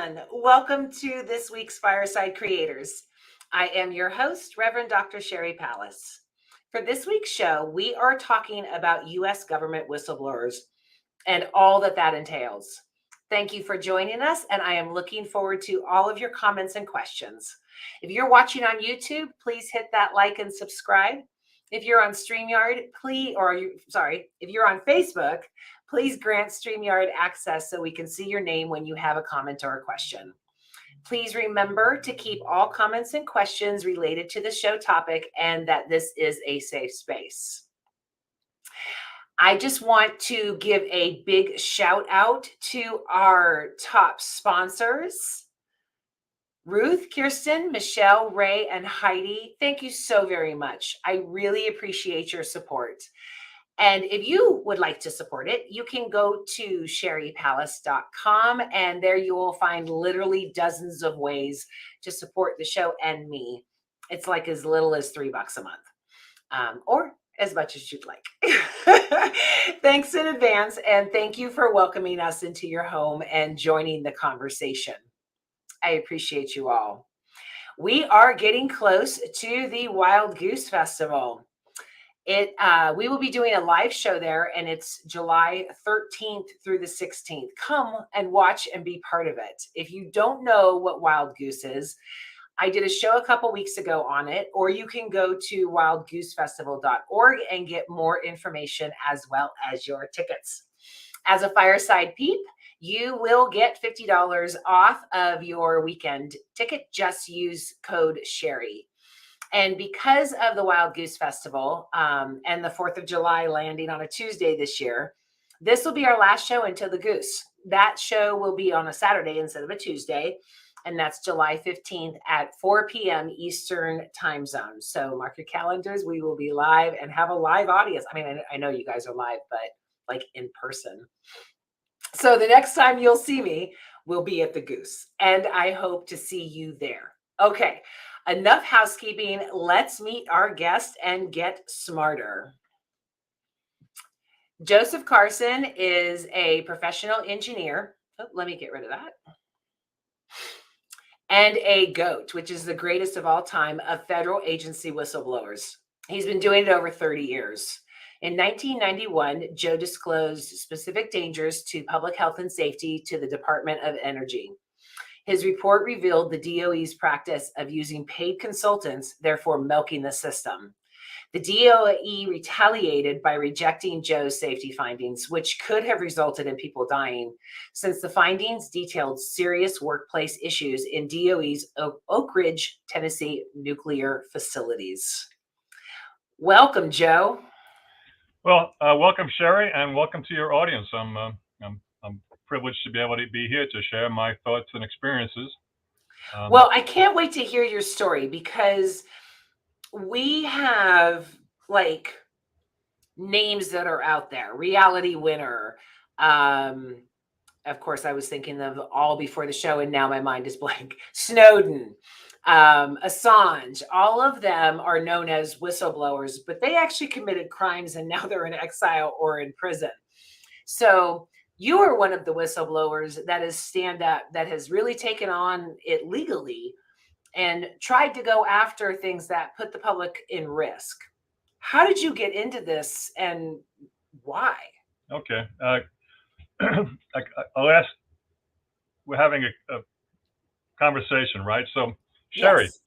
everyone. Welcome to this week's Fireside Creators. I am your host, Reverend Dr. Sherry Palace. For this week's show, we are talking about U.S. government whistleblowers and all that entails. Thank you for joining us, and I am looking forward to all of your comments and questions. If you're watching on YouTube, please hit that like and subscribe. If you're on StreamYard, if you're on Facebook, please grant StreamYard access so we can see your name when you have a comment or a question. Please remember to keep all comments and questions related to the show topic and that this is a safe space. I just want to give a big shout out to our top sponsors, Ruth, Kirsten, Michelle, Ray, and Heidi. Thank you so very much. I really appreciate your support. And if you would like to support it, you can go to sherrypalace.com, and there you will find literally dozens of ways to support the show and me. It's like as little as $3 a month, or as much as you'd like. Thanks in advance, and thank you for welcoming us into your home and joining the conversation. I appreciate you all. We are getting close to the Wild Goose Festival. We will be doing a live show there, and it's July 13th through the 16th. Come and watch and be part of it. If you don't know what Wild Goose is, I did a show a couple weeks ago on it, or you can go to wildgoosefestival.org and get more information as well as your tickets. As a Fireside Peep, you will get $50 off of your weekend ticket. Just use code SHERRY. And because of the Wild Goose Festival and the 4th of July landing on a Tuesday this year, this will be our last show until the Goose. That show will be on a Saturday instead of a Tuesday, and that's July 15th at 4 p.m. Eastern time zone. So mark your calendars. We will be live and have a live audience. I mean, I know you guys are live, but like in person. So the next time you'll see me will be at the Goose, and I hope to see you there. Okay. Enough housekeeping. Let's meet our guest and get smarter. Joseph Carson is a professional engineer. Oh, let me get rid of that. And a GOAT, which is the greatest of all time of federal agency whistleblowers. He's been doing it over 30 years. In 1991, Joe disclosed specific dangers to public health and safety to the Department of Energy. His report revealed the DOE's practice of using paid consultants, therefore milking the system. The DOE retaliated by rejecting Joe's safety findings, which could have resulted in people dying, since the findings detailed serious workplace issues in DOE's Oak Ridge, Tennessee nuclear facilities. Welcome, Joe. Well, welcome, Sherry, and welcome to your audience. I'm privileged to be able to be here to share my thoughts and experiences. Well, I can't wait to hear your story, because we have like names that are out there. Reality Winner. Of course, I was thinking of all before the show, and now my mind is blank. Snowden, Assange, all of them are known as whistleblowers, but they actually committed crimes and now they're in exile or in prison. So you are one of the whistleblowers that is stand up, that has really taken on it legally and tried to go after things that put the public in risk. How did you get into this and why? Okay. I'll ask, we're having a conversation, right? So, Sherry, Yes.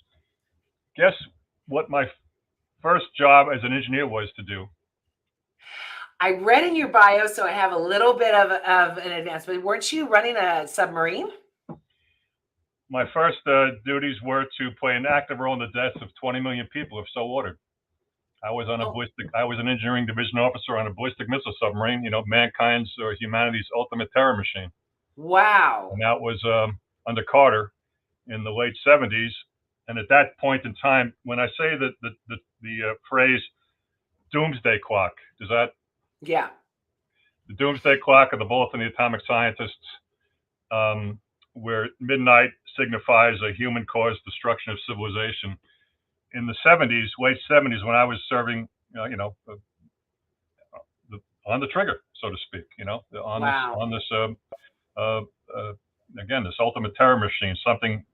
Guess what my first job as an engineer was to do? I read in your bio, so I have a little bit of an advance, but weren't you running a submarine? My first duties were to play an active role in the deaths of 20 million people, if so ordered. I was an engineering division officer on a ballistic missile submarine, mankind's or humanity's ultimate terror machine. Wow. And that was under Carter in the late 70s. And at that point in time, when I say that the phrase doomsday clock, does that? Yeah. The doomsday clock of the Bulletin of the Atomic Scientists, where midnight signifies a human-caused destruction of civilization. In the 70s, late 70s, when I was serving, on the trigger, so to speak, Wow. on this again, this ultimate terror machine, something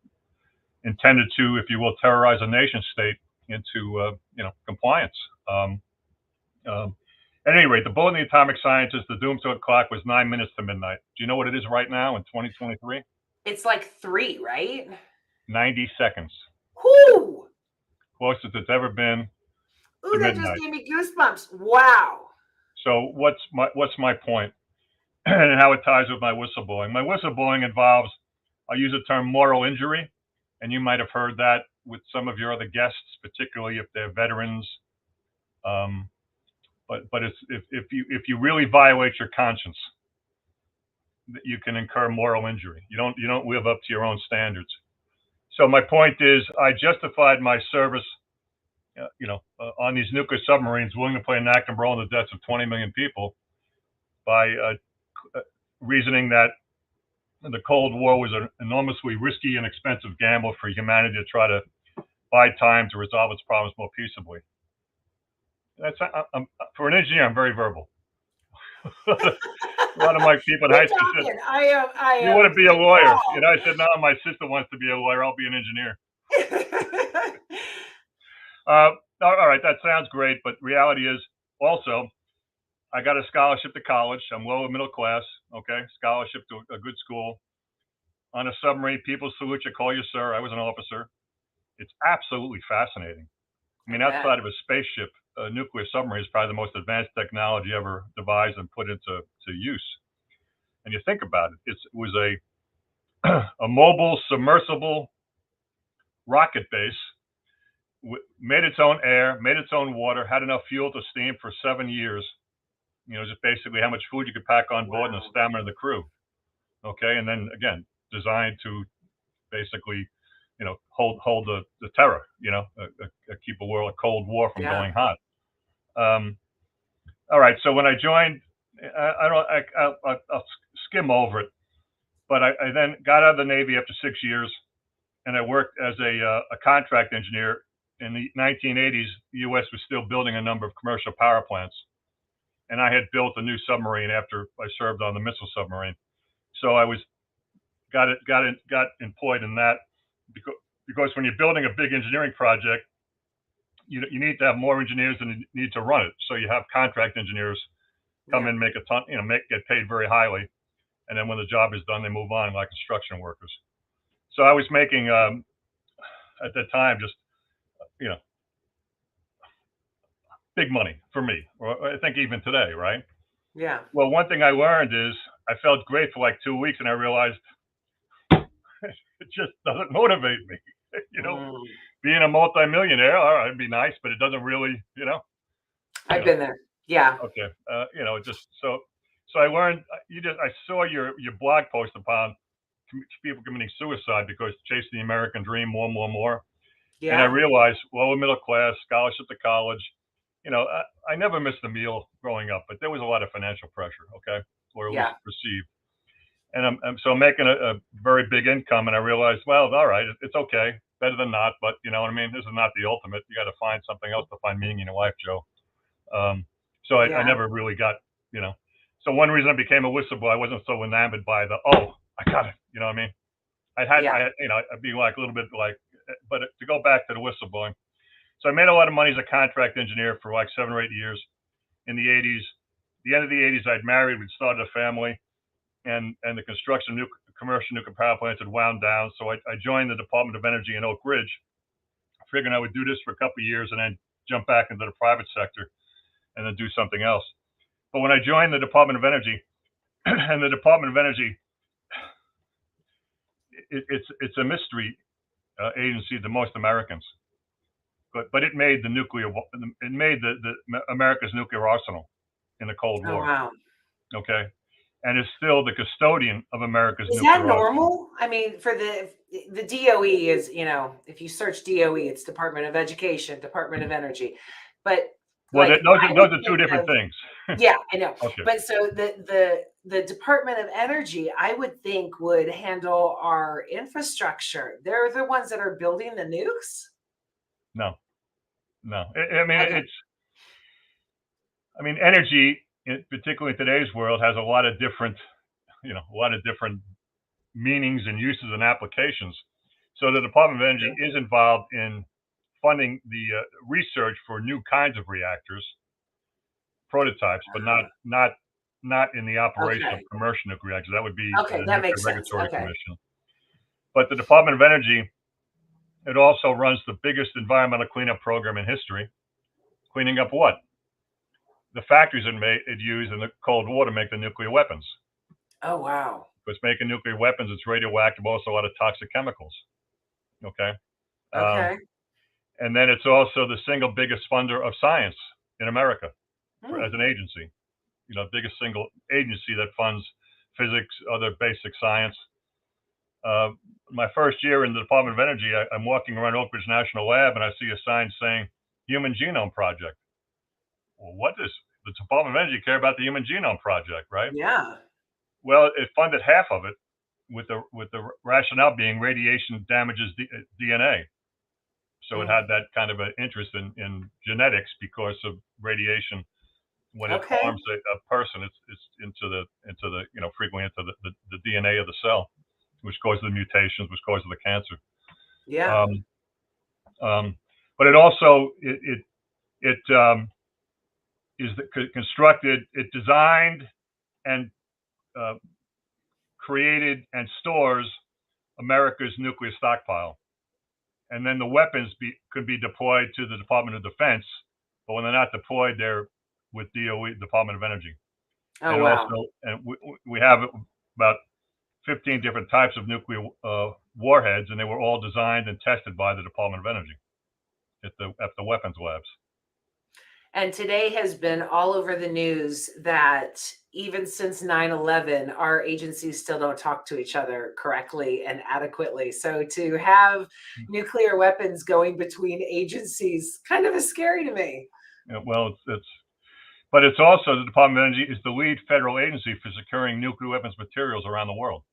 intended to, if you will, terrorize a nation state into compliance. At any rate, the bullet in the atomic scientist, the doomsday clock was 9 minutes to midnight. Do you know what it is right now in 2023? It's like 3, right? 90 seconds. Whoo! Closest it's ever been Ooh, to that just midnight. gave me goosebumps. Wow. So what's my point and how it ties with my whistleblowing? My whistleblowing involves, I use the term moral injury, and you might have heard that with some of your other guests, particularly if they're veterans. But it's, if you really violate your conscience, you can incur moral injury. You don't live up to your own standards. So my point is, I justified my service, on these nuclear submarines, willing to play an active role in the deaths of 20 million people, by reasoning that the Cold War was an enormously risky and expensive gamble for humanity to try to buy time to resolve its problems more peaceably. For an engineer, I'm very verbal. A lot of my people in high school said, "You want to be a lawyer?" And I said, "No, my sister wants to be a lawyer. I'll be an engineer." All right, that sounds great, but reality is also, I got a scholarship to college. I'm lower middle class, okay? Scholarship to a good school. On a submarine, people salute you, call you sir. I was an officer. It's absolutely fascinating. I mean, outside of a spaceship, a nuclear submarine is probably the most advanced technology ever devised and put into use. And you think about it, it was a mobile, submersible rocket base, made its own air, made its own water, had enough fuel to steam for 7 years. Just basically how much food you could pack on board and the stamina of the crew. Okay, and then again, designed to basically, hold the terror, keep a Cold War from going hot. All right, so when I joined, I'll skim over it, but I then got out of the Navy after 6 years, and I worked as a contract engineer. In the 1980s, the U.S. was still building a number of commercial power plants, and I had built a new submarine after I served on the missile submarine. So I got employed in that, because when you're building a big engineering project, you need to have more engineers than you need to run it. So you have contract engineers come in, make a ton, get paid very highly, and then when the job is done, they move on like construction workers. So I was making at that time just big money for me, or I think even today, right? Yeah. Well, one thing I learned is I felt great for like 2 weeks, and I realized it just doesn't motivate me. Being a multimillionaire, all right, it'd be nice, but it doesn't really, I've been there. Yeah. Okay. Just so I learned. I saw your blog post upon people committing suicide because chasing the American dream more. Yeah. And I realized, lower middle class, scholarship to college. I never missed a meal growing up, but there was a lot of financial pressure. Okay, or at least perceived. And I'm making a very big income, and I realized, well, all right, it's okay, better than not. But you know what I mean? This is not the ultimate. You got to find something else to find meaning in your life, Joe. So I never really got, So one reason I became a whistleblower, I wasn't so enamored by I got it. You know what I mean? I'd be like a little bit like, but to go back to the whistleblowing. So I made a lot of money as a contract engineer for like 7 or 8 years in the 80s. The end of the 80s, I'd married, we'd started a family, and the construction of commercial nuclear power plants had wound down. So I joined the Department of Energy in Oak Ridge, figuring I would do this for a couple of years and then jump back into the private sector and then do something else. But when I joined the Department of Energy, and the Department of Energy, it's a mystery agency to most Americans, but it made the America's nuclear arsenal in the Cold War. Wow. Okay, and it's still the custodian of America's nuclear arsenal. Is that normal? Arsenal. I mean, for the DOE is, if you search DOE, it's Department of Education, Department of Energy, but those are two different things. Yeah, I know. Okay. But so the Department of Energy, I would think, would handle our infrastructure. They're the ones that are building the nukes. No. I mean, energy, particularly in today's world, has a lot of different meanings and uses and applications. So the Department of Energy is involved in funding the research for new kinds of reactors, prototypes, but not in the operation of Okay. commercial nuclear reactors. That would be Okay, the that Nuclear makes sense. Regulatory Okay. Commission. But the Department of Energy, it also runs the biggest environmental cleanup program in history. Cleaning up what? The factories it used in the Cold War to make the nuclear weapons. Oh, wow. Because making nuclear weapons, it's radioactive, also a lot of toxic chemicals. Okay. Okay. And then it's also the single biggest funder of science in America as Hmm. an agency. Biggest single agency that funds physics, other basic science. My first year in the Department of Energy, I'm walking around Oak Ridge National Lab and I see a sign saying Human Genome Project. Well, what does the Department of Energy care about the Human Genome Project, right? Yeah. Well, it funded half of it with the rationale being radiation damages DNA. So it had that kind of an interest in genetics because of radiation. When it Okay. harms a person, it's into the frequently into the DNA of the cell, which causes the mutations, which causes the cancer. Yeah. But it also is constructed, it designed and created and stores America's nuclear stockpile. And then the weapons could be deployed to the Department of Defense, but when they're not deployed, they're with DOE, Department of Energy. Oh, And wow. also, and we have about 15 different types of nuclear warheads, and they were all designed and tested by the Department of Energy at the weapons labs. And today has been all over the news that even since 9/11, our agencies still don't talk to each other correctly and adequately. So to have nuclear weapons going between agencies kind of is scary to me. Well, but it's also the Department of Energy is the lead federal agency for securing nuclear weapons materials around the world.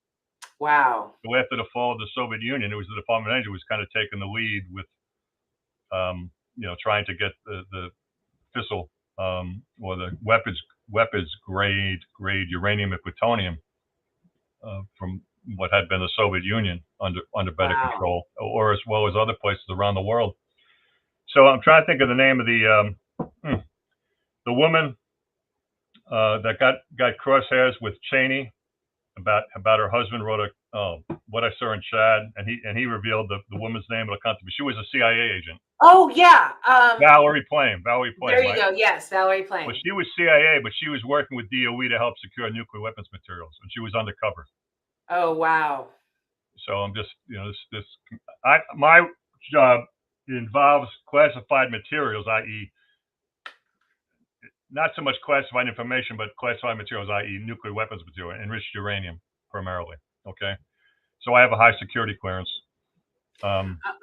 Wow. So after the fall of the Soviet Union, it was the Department of Energy was kind of taking the lead with, trying to get the fissile or the weapons grade uranium and plutonium from what had been the Soviet Union under better control, or as well as other places around the world. So I'm trying to think of the name of the woman that got crosshairs with Cheney about her husband wrote What I Saw in Chad, and he revealed the woman's name. It'll come to me. She was a CIA agent. Oh, yeah. Valerie Plame. There you right? go. Yes, Valerie Plame. Well, she was CIA, but she was working with DOE to help secure nuclear weapons materials, and she was undercover. Oh, wow. So I'm just, my job involves classified materials, i.e., not so much classified information, but classified materials, i.e., nuclear weapons material, enriched uranium primarily. Okay, so I have a high security clearance.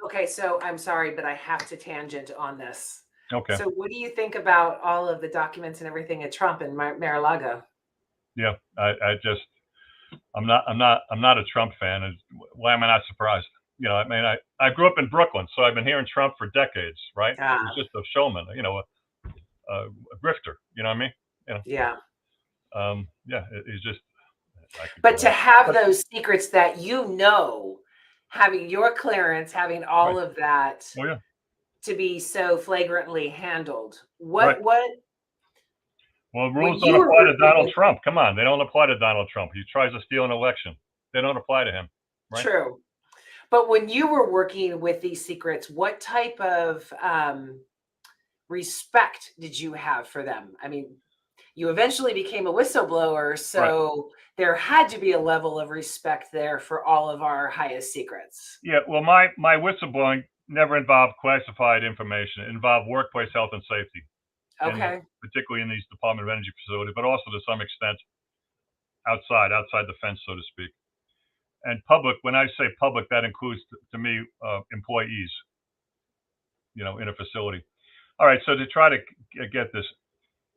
Okay, so I'm sorry, but I have to tangent on this. Okay. So what do you think about all of the documents and everything at Trump and Mar-a-Lago? Yeah, I'm not a Trump fan, and why am I not surprised? I mean, I grew up in Brooklyn, so I've been hearing Trump for decades, right? He's just a showman, a grifter. You know what I mean? Yeah. He's just. But to have those secrets that having your clearance, having all of that, oh yeah, to be so flagrantly handled, right. What? Well, rules don't apply to Donald Trump. Come on, they don't apply to Donald Trump. He tries to steal an election. They don't apply to him, right? True. But when you were working with these secrets, what type of respect did you have for them? I mean, you eventually became a whistleblower, so there had to be a level of respect there for all of our highest secrets. Yeah, well, my whistleblowing never involved classified information. It involved workplace health and safety. Okay. Particularly in these Department of Energy facilities, but also to some extent outside the fence, so to speak. And public, when I say public, that includes to me employees, in a facility. All right, so to try to get this,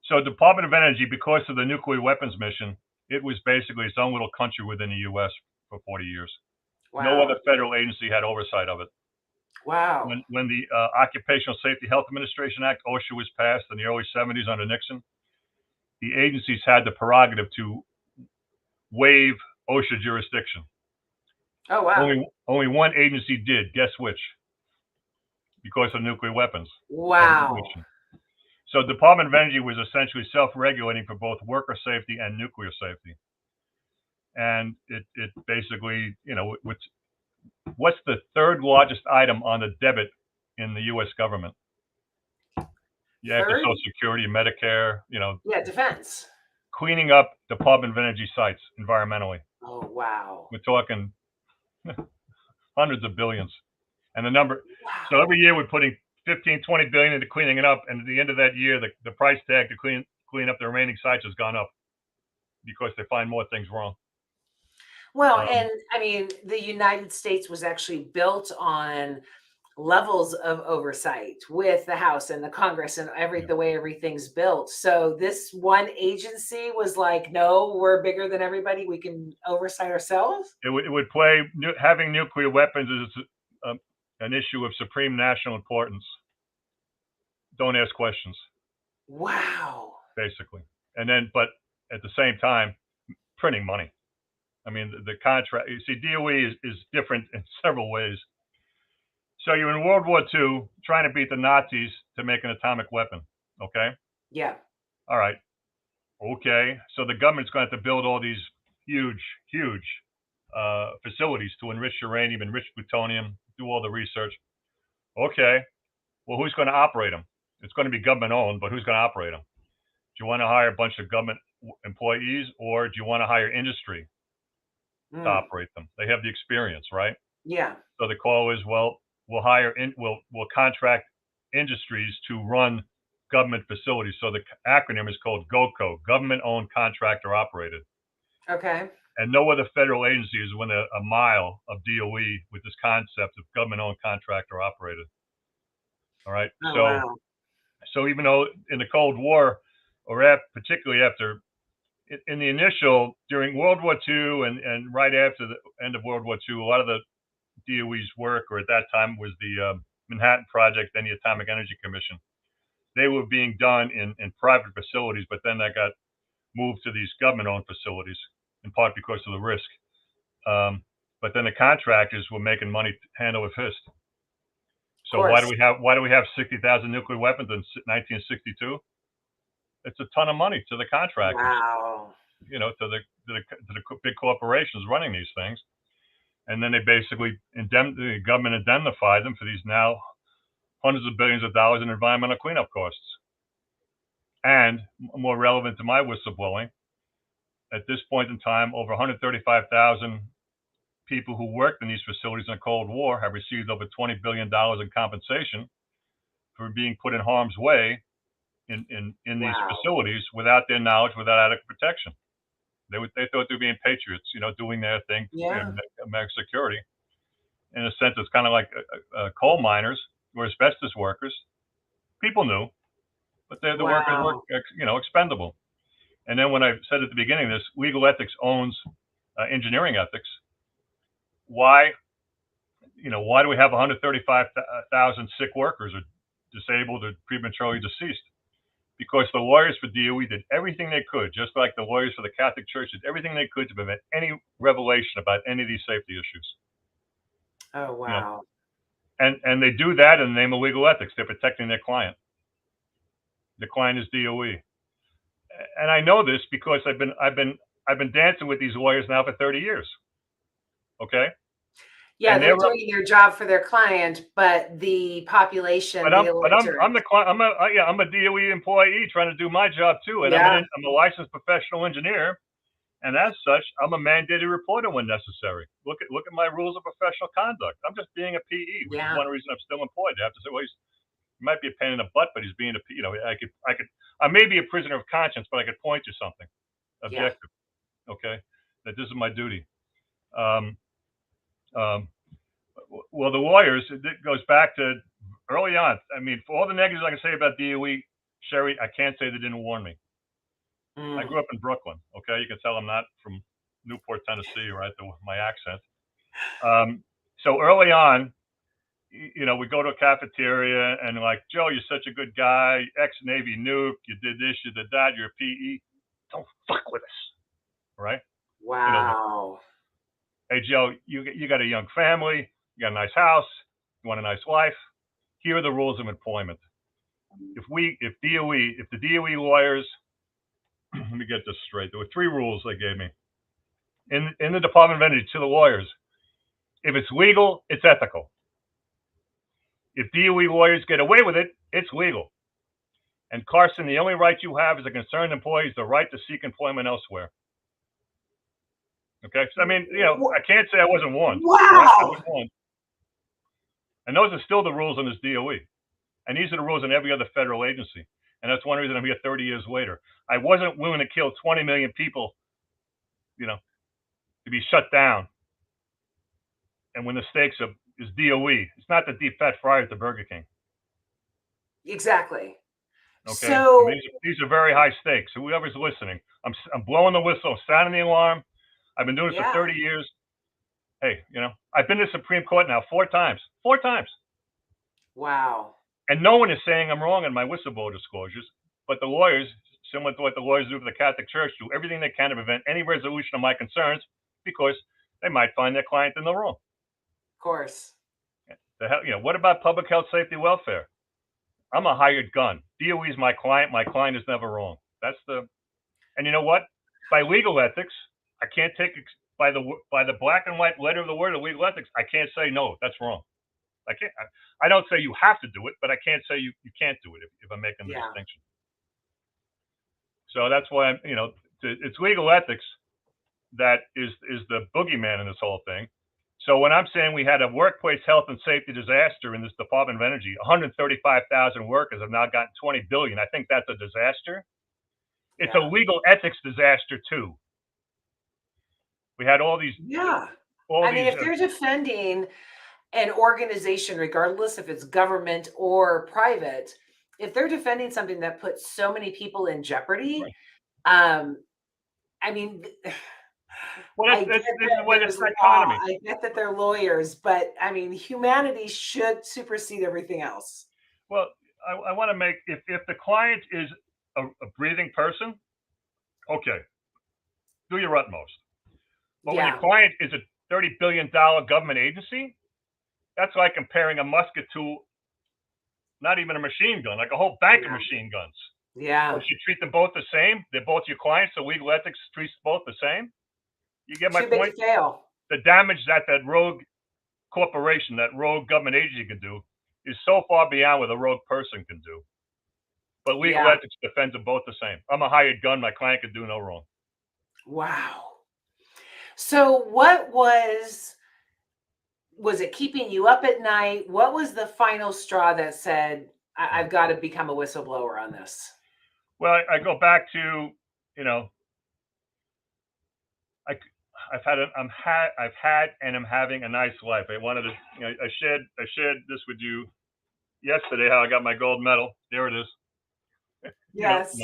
so Department of Energy, because of the nuclear weapons mission, it was basically its own little country within the U.S. for 40 years. Wow. No other federal agency had oversight of it. Wow. When the Occupational Safety Health Administration Act, OSHA, was passed in the early 70s under Nixon, the agencies had the prerogative to waive OSHA jurisdiction. Oh, wow. Only one agency did. Guess which? Because of nuclear weapons. Wow. So the Department of Energy was essentially self-regulating for both worker safety and nuclear safety. And it basically, what's the third largest item on the debit in the U.S. government? Yeah, after Third? Social Security, Medicare, Yeah, defense. cleaning up Department of Energy sites environmentally. Oh, wow. We're talking hundreds of billions. And the number, so Wow. every year we're putting 15, 20 billion into cleaning it up. And at the end of that year, the price tag to clean up the remaining sites has gone up because they find more things wrong. Well, and I mean, the United States was actually built on levels of oversight with the House and the Congress and Yeah. the way everything's built. So this one agency was like, no, we're bigger than everybody. We can oversight ourselves. It would play, having nuclear weapons is an issue of supreme national importance. Don't ask questions, Wow. basically. And then, but at the same time, printing money. I mean, the contract, you see, DOE is different in several ways. So you're in World War II trying to beat the Nazis to make an atomic weapon. Okay. Yeah. All right. Okay. So the government's going to have to build all these huge, huge facilities to enrich uranium, enrich plutonium, do all the research. Okay. Well, who's going to operate them? It's going to be government owned, but who's going to operate them? Do you want to hire a bunch of government employees, or do you want to hire industry to operate them? They have the experience, right? Yeah. So the call is, well, we'll contract industries to run government facilities. So the acronym is called GOCO, Government Owned Contractor Operated. Okay. And no other federal agency is within a mile of DOE with this concept of government owned contractor operated. All right. Oh, wow. So even though in the Cold War, or particularly after in the initial during World War II and right after the end of World War II, a lot of the DOE's work, or at that time was the Manhattan Project, then the Atomic Energy Commission. They were being done in private facilities, but then that got moved to these government-owned facilities, in part because of the risk. But then the contractors were making money hand over fist. So why do we have 60,000 nuclear weapons in 1962? It's a ton of money to the contractors, Wow. to the big corporations running these things. And then they basically the government indemnified them for these now hundreds of billions of dollars in environmental cleanup costs. And more relevant to my whistleblowing, at this point in time, over 135,000 people who worked in these facilities in the Cold War have received over $20 billion in compensation for being put in harm's way in these facilities without their knowledge, without adequate protection. They thought they were being patriots, doing their thing, American security. In a sense, it's kind of like coal miners or asbestos workers. People knew, but the workers were, expendable. And then when I said at the beginning, this legal ethics owns engineering ethics. Why do we have 135,000 sick workers or disabled or prematurely deceased? Because the lawyers for DOE did everything they could, just like the lawyers for the Catholic Church did everything they could to prevent any revelation about any of these safety issues. Oh, wow. And they do that in the name of legal ethics. They're protecting their client. The client is DOE. And I know this because I've been dancing with these lawyers now for 30 years. Okay? Yeah, and they're doing their job for their client, but the population, I'm the client. I'm a DOE employee trying to do my job too, and I'm a licensed professional engineer, and as such, I'm a mandated reporter when necessary. Look at my rules of professional conduct. I'm just being a PE, which is one reason I'm still employed. You have to say, well, he might be a pain in the butt, but he's being I may be a prisoner of conscience, but I could point to something objective. Okay, that this is my duty. Well, the lawyers, it goes back to early on. I mean, for all the negatives I can say about DOE, Sherry, I can't say they didn't warn me. I grew up in Brooklyn. Okay, you can tell I'm not from Newport, Tennessee, right? My accent. So early on, we go to a cafeteria and like, Joe, you're such a good guy, ex-Navy nuke, you did this, you did that, you're a PE. Don't fuck with us, right? Wow. Hey, Joe, you got a young family, you got a nice house, you want a nice wife. Here are the rules of employment. If the DOE lawyers, let me get this straight. There were 3 rules they gave me in the Department of Energy to the lawyers. If it's legal, it's ethical. If DOE lawyers get away with it, it's legal. And Carson, the only right you have as a concerned employee is the right to seek employment elsewhere. Okay, so I mean, I can't say I wasn't warned. Wow. Right? I was warned. And those are still the rules on this DOE. And these are the rules in every other federal agency. And that's one reason I'm here 30 years later. I wasn't willing to kill 20 million people, to be shut down. And when the stakes is DOE, it's not the deep fat fryer at the Burger King. Exactly. Okay, So these are very high stakes. So whoever's listening, I'm blowing the whistle, I'm sounding the alarm. I've been doing it for 30 years. Hey, I've been to the Supreme Court now 4 times. 4 times. Wow. And no one is saying I'm wrong in my whistleblower disclosures, but the lawyers, similar to what the lawyers do for the Catholic Church, do everything they can to prevent any resolution of my concerns because they might find their client in the wrong. Of course. The hell, what about public health, safety, welfare? I'm a hired gun. DOE is my client. My client is never wrong. And you know what? By legal ethics, I can't take by the black and white letter of the word of legal ethics. I can't say no, that's wrong. I can't. I don't say you have to do it, but I can't say you can't do it if I'm making the distinction. So that's why it's legal ethics that is the boogeyman in this whole thing. So when I'm saying we had a workplace health and safety disaster in this Department of Energy, 135,000 workers have now gotten 20 billion. I think that's a disaster. It's a legal ethics disaster too. We had all these. Yeah. If they're defending an organization, regardless if it's government or private, if they're defending something that puts so many people in jeopardy, right. Well, I get that they're lawyers, but humanity should supersede everything else. Well, I want to make if the client is a breathing person, okay, do your utmost. But when your client is a $30 billion government agency, that's like comparing a musket to not even a machine gun, like a whole bank of machine guns. Yeah. You should treat them both the same. They're both your clients, so legal ethics treats both the same. You get my point? The damage that rogue corporation, that rogue government agency can do is so far beyond what a rogue person can do. But legal ethics defends them both the same. I'm a hired gun. My client can do no wrong. Wow. So what was it keeping you up at night? What was the final straw that said, I've got to become a whistleblower on this? Well, I go back to, I've had and I'm having a nice life. I wanted to, I shared this with you yesterday, how I got my gold medal. There it is. Yes.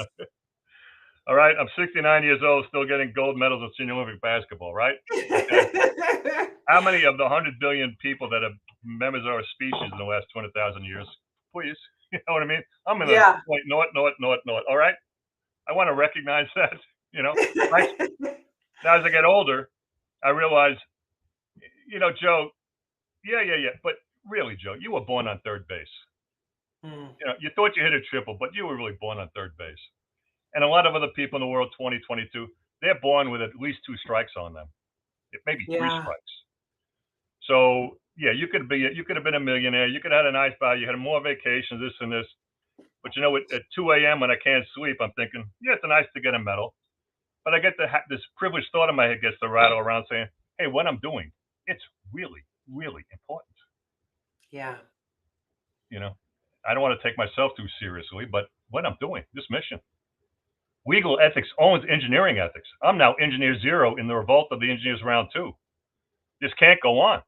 All right. I'm 69 years old, still getting gold medals in senior Olympic basketball, right? Okay. How many of the 100 billion people that have members of our species in the last 200,000 years? Please. You know what I mean? I'm in the point, no. All right. I want to recognize that, Now, as I get older, I realize, Joe, yeah. But really, Joe, you were born on third base. You thought you hit a triple, but you were really born on third base. And a lot of other people in the world, 2022, they're born with at least 2 strikes on them. It may be 3 strikes. So yeah, you could have been a millionaire. You could have had a nice body. You had more vacations, this and this. But at 2 a.m. when I can't sleep, I'm thinking, yeah, it's nice to get a medal. But I get this privileged thought in my head gets to rattle around saying, hey, what I'm doing, it's really, really important. Yeah. I don't want to take myself too seriously, but what I'm doing, this mission. Legal ethics owns engineering ethics. I'm now engineer 0 in the revolt of the engineers round 2. This can't go on.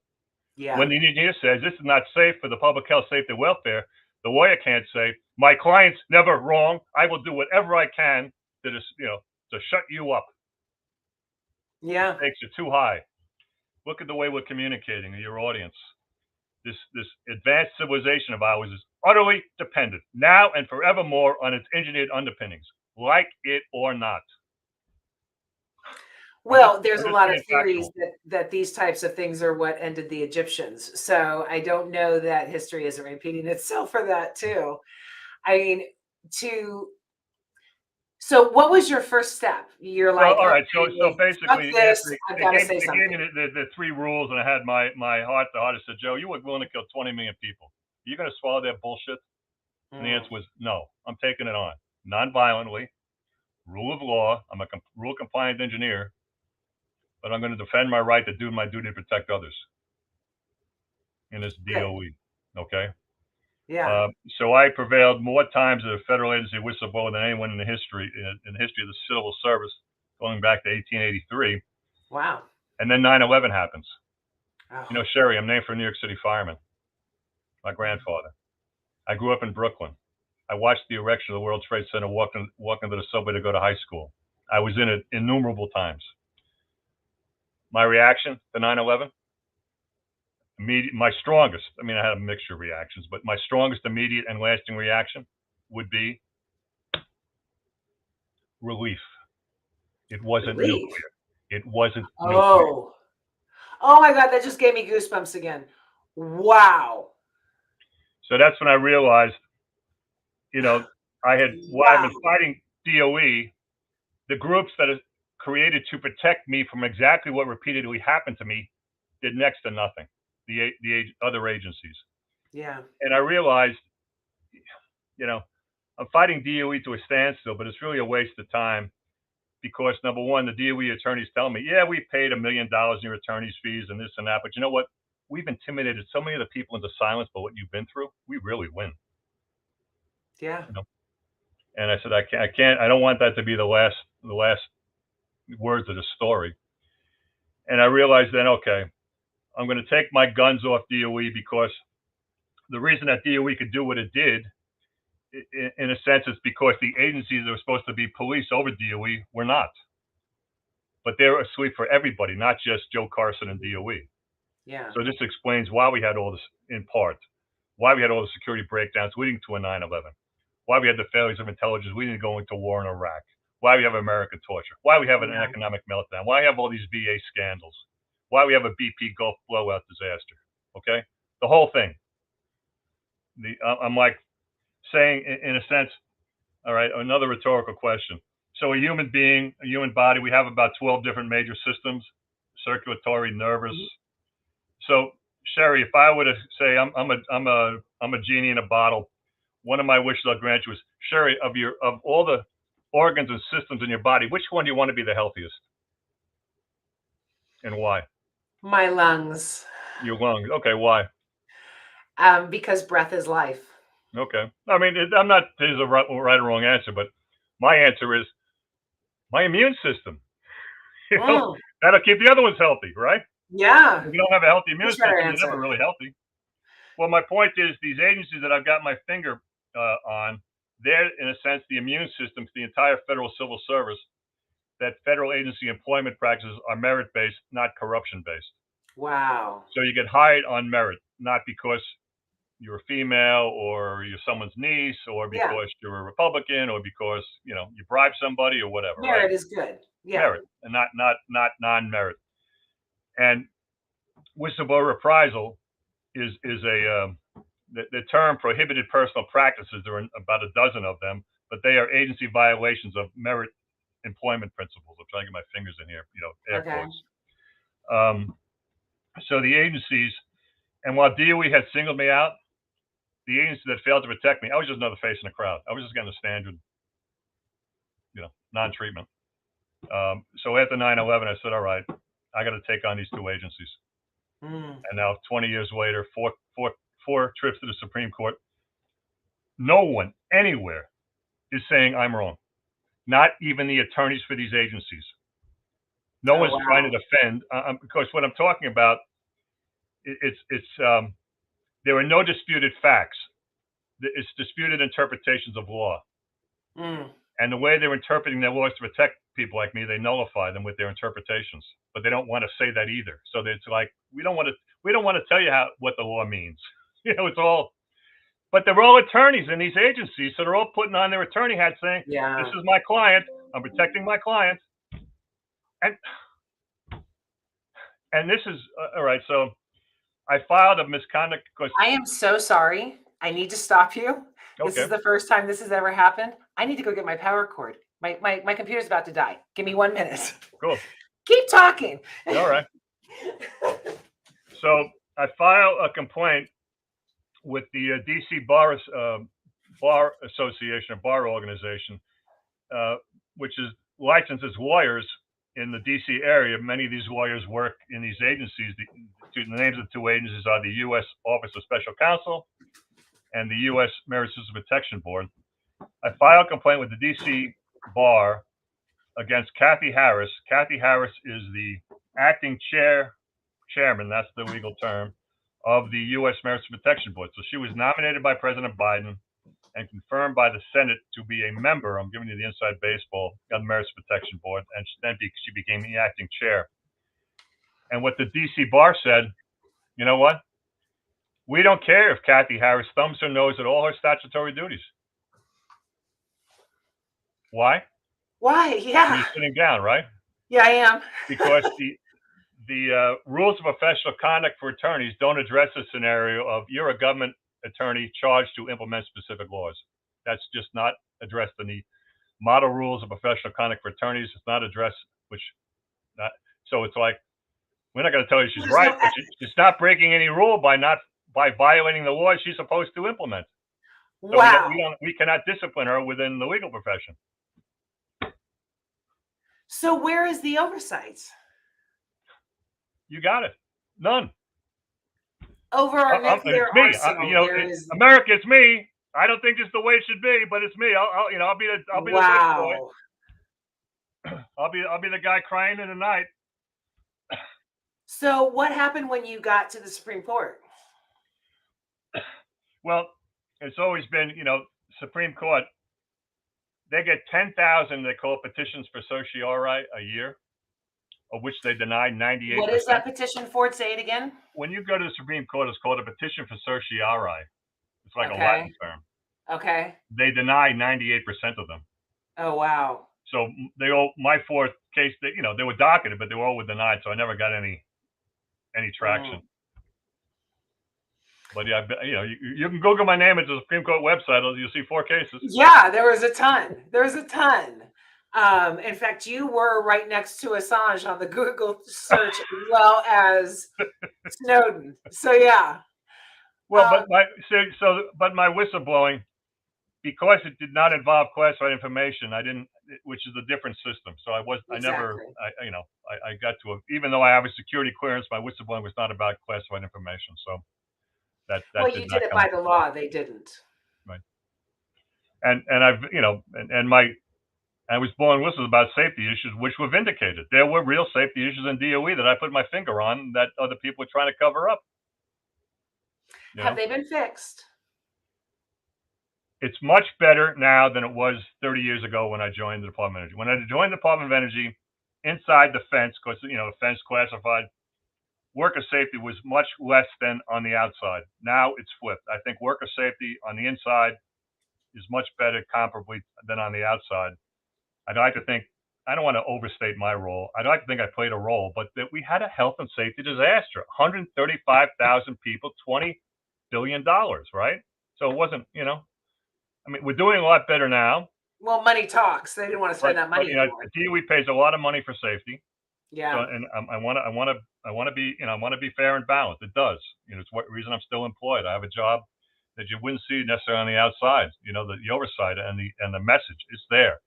Yeah. When the engineer says this is not safe for the public health, safety, and welfare, the lawyer can't say, my client's never wrong. I will do whatever I can to shut you up. Yeah. The stakes are too high. Look at the way we're communicating to your audience. This advanced civilization of ours is utterly dependent now and forevermore on its engineered underpinnings, like it or not. Well, there's I'm a just lot of being theories factual. that these types of things are what ended the Egyptians. So I don't know that history isn't repeating itself for that too. I mean, to so what was your first step? You're So like, all right, so okay, fuck basically, this, I've they got to gave say they gave me something. the three rules, and I had my heart to heart. I said, Joe, you were willing to kill 20 million people. You're going to swallow that bullshit? And the Mm, answer was no. I'm taking it on, non-violently, rule of law. I'm a rule compliant engineer, but I'm going to defend my right to do my duty to protect others in this good. DOE. Okay. Yeah. So I prevailed more times as a federal agency whistleblower than anyone in the history of the civil service, going back to 1883. Wow. And then 9/11 happens. Oh. You know, Sherry, I'm named for a New York City fireman, my Mm. grandfather. I grew up in Brooklyn. I watched the erection of the World Trade Center walking to the subway to go to high school. I was in it innumerable times. My reaction to 9/11, my strongest, I mean, I had a mixture of reactions, but my strongest immediate and lasting reaction would be relief. It wasn't Relief. nuclear. It wasn't nuclear. Oh. Oh my God, that just gave me goosebumps again. Wow. So that's when I realized, you know, while I've Wow. been fighting DOE, the groups that are created to protect me from exactly what repeatedly happened to me did next to nothing. The other agencies, Yeah. and I realized, you know, I'm fighting DOE to a standstill, but it's really a waste of time because number one, the DOE attorneys tell me, yeah, we paid $1 million in your attorney's fees and this and that, but you know what? We've intimidated so many of the people into silence by what you've been through. We really win. Yeah. You know? And I said, I can't, I don't want that to be the last words of the story. And I realized then, okay, I'm going to take my guns off DOE because the reason that DOE could do what it did, in a sense, is because the agencies that were supposed to be police over DOE were not. But they're a sweep for everybody, not just Joe Carson and DOE. Yeah. So this explains why we had all this, in part, why we had all the security breakdowns leading to a 9/11, why we had the failures of intelligence leading to going to war in Iraq, why we have American torture, why we have an Yeah. economic meltdown, why we have all these VA scandals, why we have a BP Gulf blowout disaster. Okay, the whole thing. I'm like saying, in a sense, all right, another rhetorical question. So a human being, a human body, we have about 12 different major systems: circulatory, nervous. Mhm. So Sherry, if I were to say I'm a genie in a bottle, one of my wishes I'll grant you is, Sherry, of all the organs and systems in your body, which one do you want to be the healthiest, and why? My lungs. Your lungs. Okay, why? Because breath is life. Okay. I mean, I'm not there's a right or wrong answer, but my answer is my immune system. You know, Mm. that'll keep the other ones healthy, right? Yeah. If you don't have a healthy immune Much better system, you're never answer. really healthy. Well, my point is these agencies that I've got my finger on, they're in a sense the immune system to the entire federal civil service. That federal agency employment practices are merit based, not corruption based. Wow. So you get hired on merit, not because you're a female or you're someone's niece or Yeah. because you're a Republican or because you bribe somebody or whatever, right? Merit is good. Yeah. Merit and not non-merit. And whistleblower reprisal is the term prohibited personal practices. There are about a dozen of them, but they are agency violations of merit employment principles. I'm trying to get my fingers in here, air Okay. quotes. Um, so the agencies, and while DOE had singled me out, the agency that failed to protect me, I was just another face in the crowd. I was just getting the standard, non-treatment. So after 9/11, I said, all right, I got to take on these two agencies. Mm. And now 20 years later, four trips to the Supreme Court, no one anywhere is saying I'm wrong. Not even the attorneys for these agencies. No Oh one's trying wow. to defend because what I'm talking about, there are no disputed facts. It's disputed interpretations of law, Mm. and the way they're interpreting their laws to protect people like me, they nullify them with their interpretations. But they don't want to say that either. So it's like we don't want to tell you what the law means. It's all. But they're all attorneys in these agencies, so they're all putting on their attorney hat saying, "This Yeah. is my client. I'm protecting my client." And and this is all right. So I filed a misconduct. I am so sorry. I need to stop you. This is Okay, the first time this has ever happened. I need to go get my power cord. My computer's about to die. Give me 1 minute. cool. Keep talking. All right. So I filed a complaint with the DC Bar Association, or bar organization, which is licensed as lawyers in the DC area. Many of these lawyers work in these agencies. The names of the two agencies are the U.S. Office of Special Counsel and the U.S. Merit System Protection Board. I filed a complaint with the DC Bar against Kathy Harris. Kathy Harris is the acting chairman, that's the legal term, of the U.S. Merit System Protection Board. So she was nominated by President Biden and confirmed by the Senate to be a member. I'm giving you the inside baseball of the Merit System Protection Board, and then she became the acting chair. And what the DC Bar said, you know what? We don't care if Kathy Harris thumbs her nose at all her statutory duties. Why? Why? Yeah. You're sitting down, right? Yeah, I am. Because the rules of professional conduct for attorneys don't address the scenario of you're a government attorney charged to implement specific laws. That's just not addressed in the model rules of professional conduct for attorneys. It's not addressed, so it's like, we're not going to tell you she's right, but she's not breaking any rule by violating the laws she's supposed to implement. So wow. we cannot discipline her within the legal profession. So where is the oversight? You got it. None. Over our nuclear it's me. arsenal, America, it's me. I don't think it's the way it should be, but it's me. I'll be the witch boy. I'll be the guy crying in the night. So what happened when you got to the Supreme Court? Well, it's always been, Supreme Court, they get 10,000, they call petitions for certiorari a year, of which they deny 98%. What is that petition for? Say it again. When you go to the Supreme Court, it's called a petition for certiorari. It's like a Latin term. Okay. They deny 98% of them. Oh, wow. So my fourth case, they were docketed, but they were all denied. So I never got any traction. But yeah, you can Google my name at the Supreme Court website. You'll see 4 cases. Yeah, there was a ton. In fact, you were right next to Assange on the Google search as well as Snowden. So yeah. Well, but my whistleblowing, because it did not involve classified information, which is a different system. So I got to even though I have a security clearance, my whistleblowing was not about classified information. So that you did it by the law. They didn't. Right. And I was blowing whistles about safety issues, which were vindicated. There were real safety issues in DOE that I put my finger on that other people were trying to cover up. Have they been fixed? It's much better now than it was 30 years ago when I joined the Department of Energy. When I joined the Department of Energy, inside the fence, because the fence classified, worker safety was much less than on the outside. Now it's flipped. I think worker safety on the inside is much better comparably than on the outside. I'd like to think, I don't want to overstate my role. I'd like to think I played a role, but that we had a health and safety disaster. 135,000 people, $20 billion, right? So it wasn't, we're doing a lot better now. Well, money talks. They didn't want to spend that money anymore. DOE pays a lot of money for safety. Yeah. So, and I want to be fair and balanced. It does. It's what reason I'm still employed. I have a job that you wouldn't see necessarily on the outside. The oversight and the message is there.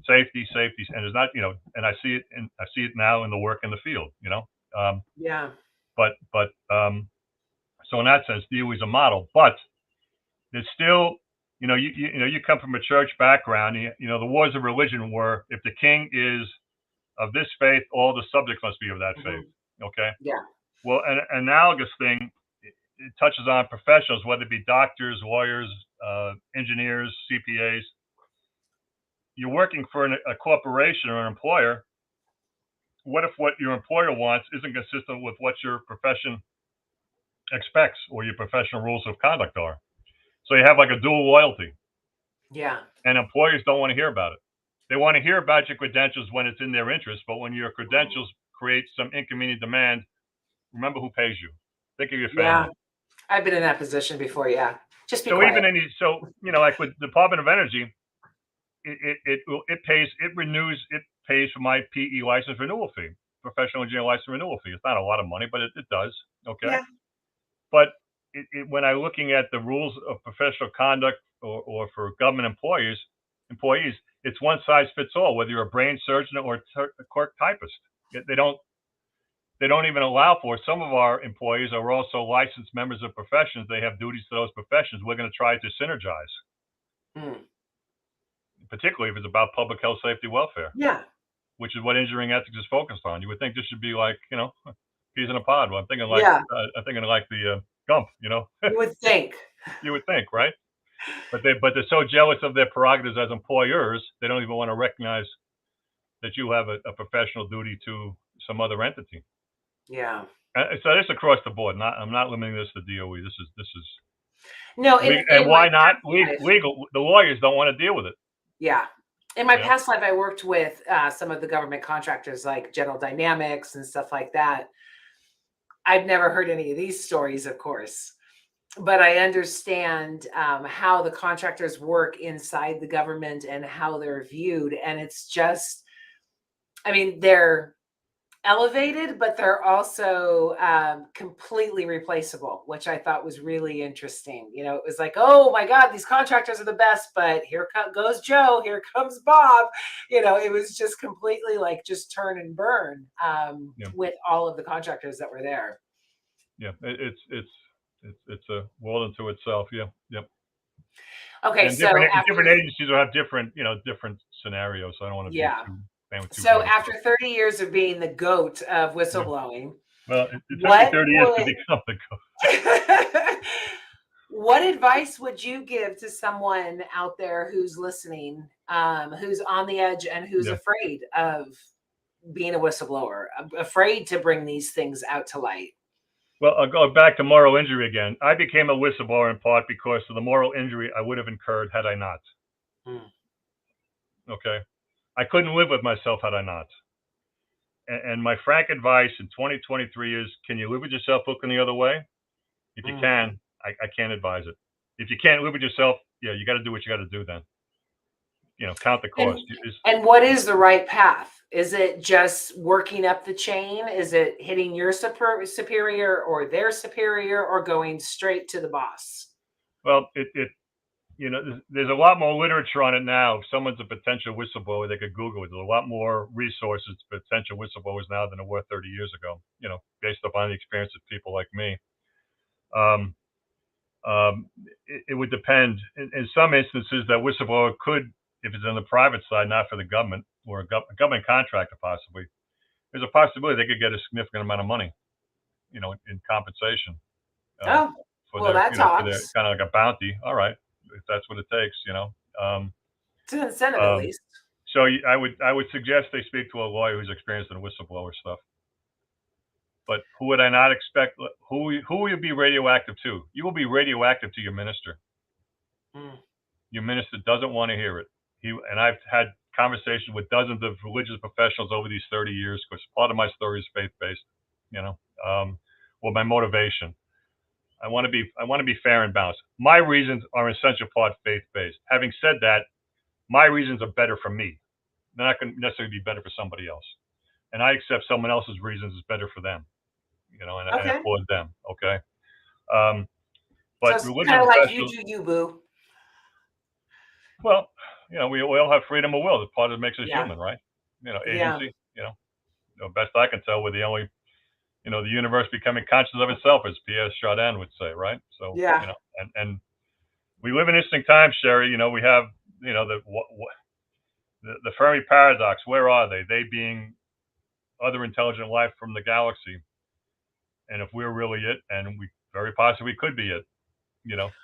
Safety, and it's not. And I see it now in the work in the field. Yeah. But so in that sense, DOE is a model. But there's still, you come from a church background. The wars of religion were, if the king is of this faith, all the subjects must be of that faith. Okay. Yeah. Well, an analogous thing, it touches on professionals, whether it be doctors, lawyers, engineers, CPAs. You're working for a corporation or an employer. What if what your employer wants isn't consistent with what your profession expects or your professional rules of conduct are? So you have like a dual loyalty. Yeah. And employers don't want to hear about it. They want to hear about your credentials when it's in their interest, but when your credentials create some inconvenient demand remember who pays you. Think of your Yeah. family. I've been in that position before. Yeah. Just be So quiet. even in these, so like with Department of Energy, it pays, it renews, it pays for my PE license renewal fee, professional engineer license renewal fee. It's not a lot of money, but it does. Okay. Yeah. But when I'm looking at the rules of professional conduct or for government employees, it's one size fits all, whether you're a brain surgeon or a clerk typist. They don't even allow for it. Some of our employees are also licensed members of professions. They have duties to those professions. We're going to try to synergize, Mm. particularly if it's about public health, safety, welfare, Yeah. which is what engineering ethics is focused on. You would think this should be like, peas in a pod. Well, Yeah. I'm thinking like the Gump, You would think. you would think, right? But they're so jealous of their prerogatives as employers, they don't even want to recognize that you have a professional duty to some other entity. Yeah. So this across the board. I'm not limiting this to DOE. This is No, and in my why not? past life, Legal. The lawyers don't want to deal with it. yeah. In my You know? past life, I worked with some of the government contractors like General Dynamics and stuff like that. I've never heard any of these stories, of course, but I understand how the contractors work inside the government and how they're viewed. And it's just, I mean, they're elevated, but they're also completely replaceable, which I thought was really interesting. It was like, oh my God, these contractors are the best, but here goes Joe, here comes Bob. It was just completely like just turn and burn Yeah. with all of the contractors that were there. Yeah. It's a world unto itself. Yeah. Yep. Okay, And so different after, agencies will have different scenarios. So I don't want to be yeah, too fan with too so broad a after brush. 30 years of being the goat of Yeah. whistleblowing, Well, it took me what 30 years to would become the coach. what advice would you give to someone out there who's listening, who's on the edge and who's Yeah. afraid of being a whistleblower, afraid to bring these things out to light? Well, I'll go back to moral injury again. I became a whistleblower in part because of the moral injury I would have incurred had I not. Mm. Okay. I couldn't live with myself had I not. And my frank advice in 2023 is, can you live with yourself looking the other way? If you Mm. can, I can't advise it. If you can't live with yourself, yeah, you got to do what you got to do then. Count the cost. And what is the right path? Is it just working up the chain? Is it hitting your superior or their superior or going straight to the boss? Well, there's a lot more literature on it now. If someone's a potential whistleblower, they could Google it. There's a lot more resources to potential whistleblowers now than there were 30 years ago, based upon the experience of people like me. Um, it would depend. In some instances, that whistleblower could, if it's on the private side, not for the government or a government contractor, possibly, there's a possibility they could get a significant amount of money, in compensation Oh, for well, their, that for their talks. kind of like a bounty. All right, if that's what it takes. Um, It's an incentive, at um, least. so I would suggest they speak to a lawyer who's experienced in whistleblower stuff. But who would I not expect? Who will you be radioactive to? You will be radioactive to your minister. Mm. Your minister doesn't want to hear it. I've had conversations with dozens of religious professionals over these 30 years because part of my story is faith based. Well, my motivation. I want to be fair and balanced. My reasons are in essential part faith based. Having said that, my reasons are better for me. They're not going to necessarily be better for somebody else. And I accept someone else's reasons is better for them, and Okay. applaud them. Okay. Um, So but it's religious kind of like you professionals, do you, boo. well, we all have freedom of will. That's part of what makes us Yeah. human, right? Yeah. Agency, best I can tell, we're the only, the universe becoming conscious of itself, as Pierre Chardin would say, right? So, Yeah. and we live in interesting times, Sherry. We have, the Fermi Paradox. Where are they? They being other intelligent life from the galaxy. And if we're really it, and we very possibly could be it,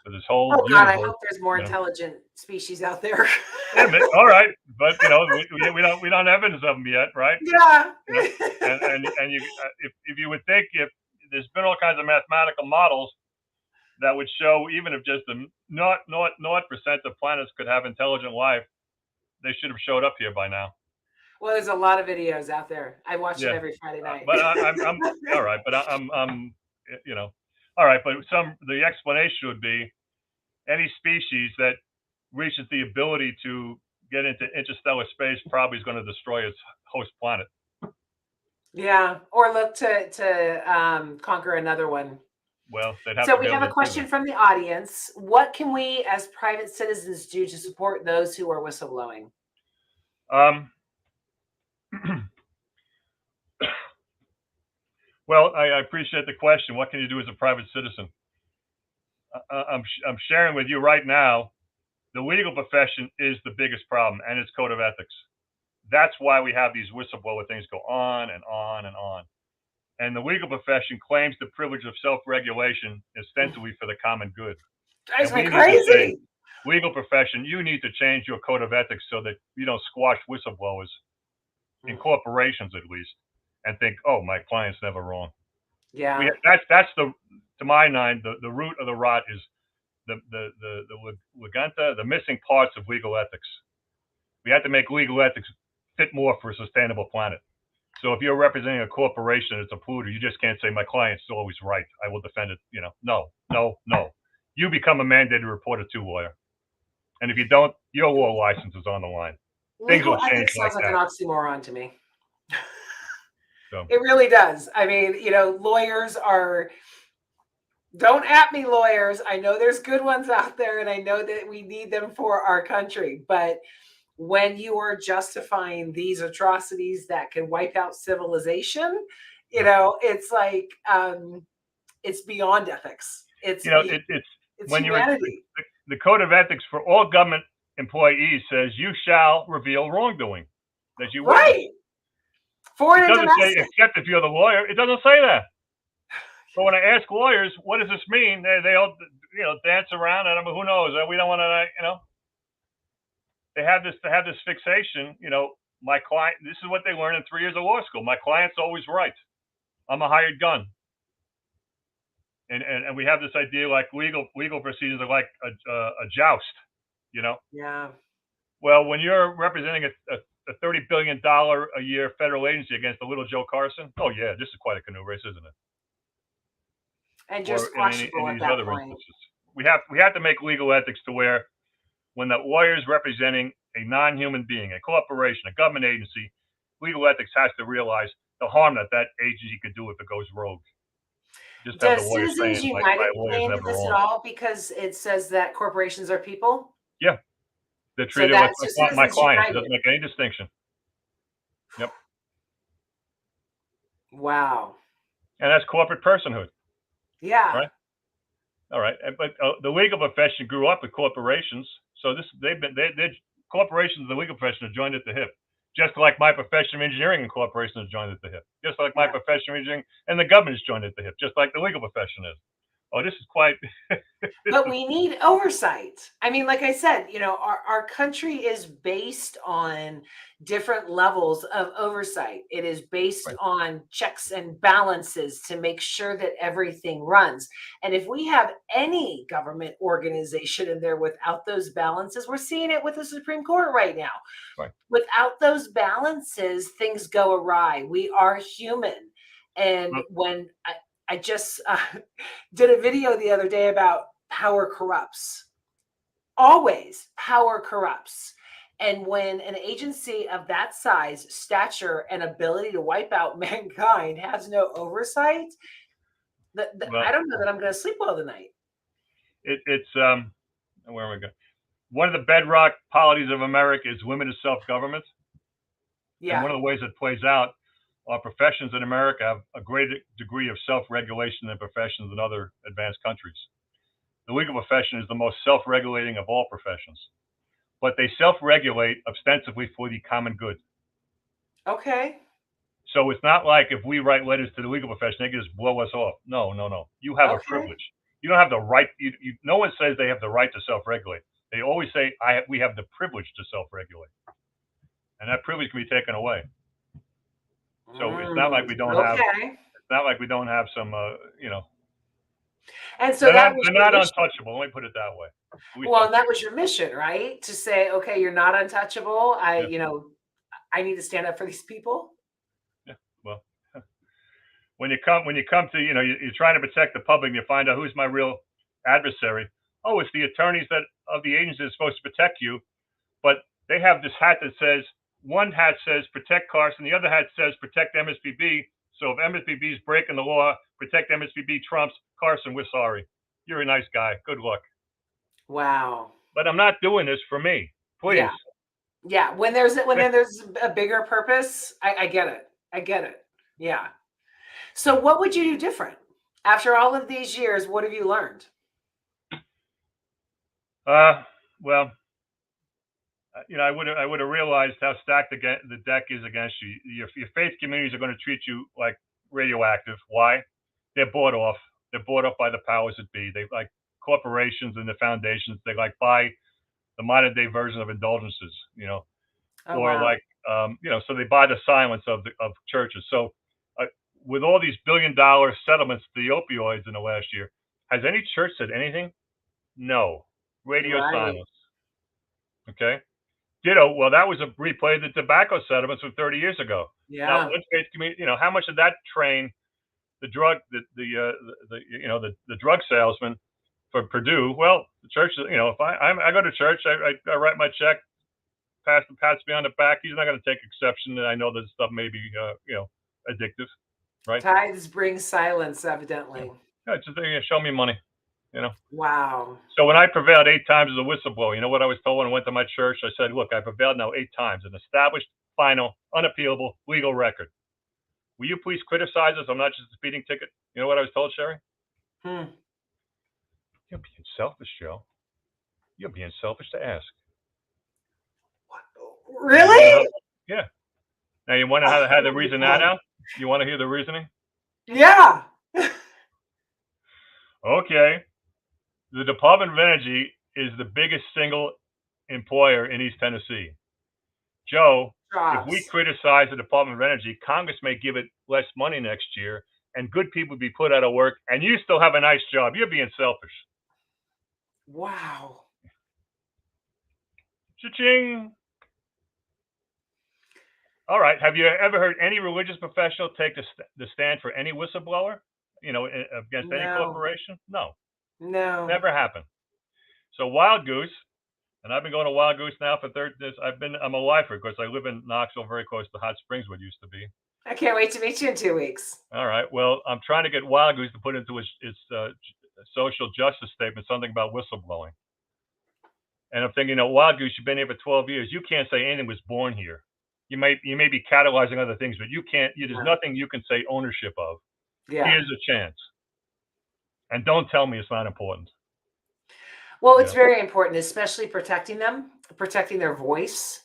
for this whole Oh God, I universe, hope there's more you know. intelligent species out there. Yeah, all right, but we don't have evidence of them yet, right? Yeah. And you, if you would think, if there's been all kinds of mathematical models that would show, even if just the 0.00% of planets could have intelligent life, they should have showed up here by now. Well, there's a lot of videos out there. I watch it Yeah, every Friday night. but I'm all right. But I'm you know, all right. But the explanation would be any species that reaches the ability to get into interstellar space probably is going to destroy its host planet. Yeah, or look to conquer another one. Well, they'd have So to we be able have a to do question from the audience. What can we as private citizens do to support those who are whistleblowing? that. Well, I appreciate the question. What can you do as a private citizen? I'm sharing with you right now. The legal profession is the biggest problem, and its code of ethics. That's why we have these whistleblower things go on and on and on. And the legal profession claims the privilege of self-regulation ostensibly for the common good. Drives And me we need to say, crazy. legal profession, you need to change your code of ethics so that you don't squash whistleblowers in corporations at least, and think, oh, my client's never wrong. Yeah. That's the, to my mind, the root of the rot is the legenta, the missing parts of legal ethics. We have to make legal ethics fit more for a sustainable planet. So if you're representing a corporation that's a polluter, you just can't say my client's always right. I will defend it. No. You become a mandated reporter too, lawyer. And if you don't, your law license is on the line. Things Legal will change ethics like sounds like an that. oxymoron to me. So It really does. I mean, lawyers are, don't at me, lawyers. I know there's good ones out there, and I know that we need them for our country. But when you are justifying these atrocities that can wipe out civilization, it's like it's beyond ethics. it's It's when you're humanity. the code of ethics for all government employees says you shall reveal wrongdoing that you witness. Right. Foreign It and doesn't say domestic. except if you're the lawyer. It doesn't say that. But when I ask lawyers, what does this mean? They all dance around and who knows? We don't want to they have this fixation. My client. This is what they learn in 3 years of law school. My client's always right. I'm a hired gun. And we have this idea like legal procedures are like a joust. Yeah. Well, when you're representing a $30 billion a year federal agency against a little Joe Carson, oh yeah, this is quite a canoe race, isn't it? And you're Or in squashable at these that other point. instances, we have to make legal ethics to where when the lawyer is representing a non-human being, a corporation, a government agency, legal ethics has to realize the harm that agency could do if it goes rogue. Just have the Does lawyer Citizens saying, my United play lawyer's into never this at wrong. all because it says that corporations are people? Yeah, they're So treated like that's just my Citizens clients. It doesn't United. make any distinction. Yep. Wow. And that's corporate personhood, Yeah. right? All right, but the legal profession grew up with corporations, so corporations and the legal profession are joined at the hip, just like my profession of engineering and corporations are joined at the hip, just like my Yeah. profession of engineering and the government is joined at the hip, just like the legal profession is. Oh, this is quite. But we need oversight. I mean, like I said, our country is based on different levels of oversight. It is based Right. on checks and balances to make sure that everything runs. And if we have any government organization in there without those balances, we're seeing it with the Supreme Court right now. Right. Without those balances, things go awry. We are human. And Well, when I just did a video the other day about power corrupts. Always power corrupts. And when an agency of that size, stature, and ability to wipe out mankind has no oversight, well, I don't know that I'm going to sleep well tonight. it's where am I going? One of the bedrock polities of America is limited self-government, and one Yeah. of the ways it plays out, our professions in America have a greater degree of self-regulation than professions in other advanced countries. The legal profession is the most self-regulating of all professions, but they self-regulate ostensibly for the common good. Okay. So it's not like if we write letters to the legal profession, they can just blow us off. No. You have a Okay. privilege. You don't have the right. No one says they have the right to self-regulate. They always say we have the privilege to self-regulate, and that privilege can be taken away. So it's not like we don't have. Okay. It's not like we don't have some. And so that was They're your not mission. untouchable. Let me put it that way. Well, and that was your mission, right? To say, okay, you're not untouchable. Yeah. I need to stand up for these people? Yeah. Well, when you come to, you're trying to protect the public, and you find out who's my real adversary. Oh, it's the attorneys that of the agency that's supposed to protect you, but they have this hat that says, one hat says protect Carson, the other hat says protect MSPB. So if MSPB is breaking the law, protect MSPB trumps Carson. We're sorry. You're a nice guy. Good luck. Wow. But I'm not doing this for me. Please. Yeah. Yeah. When there's a bigger purpose, I get it. I get it. Yeah. So what would you do different? After all of these years, what have you learned? Well, I would have realized how stacked the deck is against you. Your faith communities are going to treat you like radioactive. Why? They're bought off. They're bought off by the powers that be. They like corporations and the foundations. They like buy the modern day version of indulgences. Oh, Or wow. like so they buy the silence of churches. So with all these $1 billion settlements to the opioids in the last year, has any church said anything? No. Radio Right. silence. Okay. Ditto. Well, that was a replay of the tobacco settlements from 30 years ago. Yeah. Now, one faith community, how much did that train the drug, the drug salesman for Purdue? Well, the church, if I go to church, I write my check, pastor pats me on the back. He's not going to take exception that I know that stuff may be, addictive, right? Tithes bring silence, evidently. Yeah, just show me money, Wow. So when I prevailed 8 times as a whistleblower, you know what I was told when I went to my church? I said, look, I prevailed now 8 times, an established, final, unappealable, legal record. Will you please criticize us? I'm not just a speeding ticket. You know what I was told, Sherry? You're being selfish, Joe. You're being selfish to ask. Really? Yeah. Now you want to how to reason that out? You want to hear the reasoning? Yeah. Okay. The Department of Energy is the biggest single employer in East Tennessee. Joe, if we criticize the Department of Energy, Congress may give it less money next year, and good people would be put out of work, and you still have a nice job. You're being selfish. Wow. Cha-ching. All right. Have you ever heard any religious professional take the stand for any whistleblower? Against any corporation? No. No. Never happened. So Wild Goose, and I've been going to Wild Goose now for I'm a lifer because I live in Knoxville, very close to Hot Springs, what used to be. I can't wait to meet you in 2 weeks. All right. Well, I'm trying to get Wild Goose to put into its social justice statement something about whistleblowing. And I'm thinking, Wild Goose, you've been here for 12 years. You can't say anything was born here. You may be catalyzing other things, but you can't. There's nothing you can say ownership of. Yeah. Here's a chance. And don't tell me it's not important. Well, it's very important, especially protecting them, protecting their voice.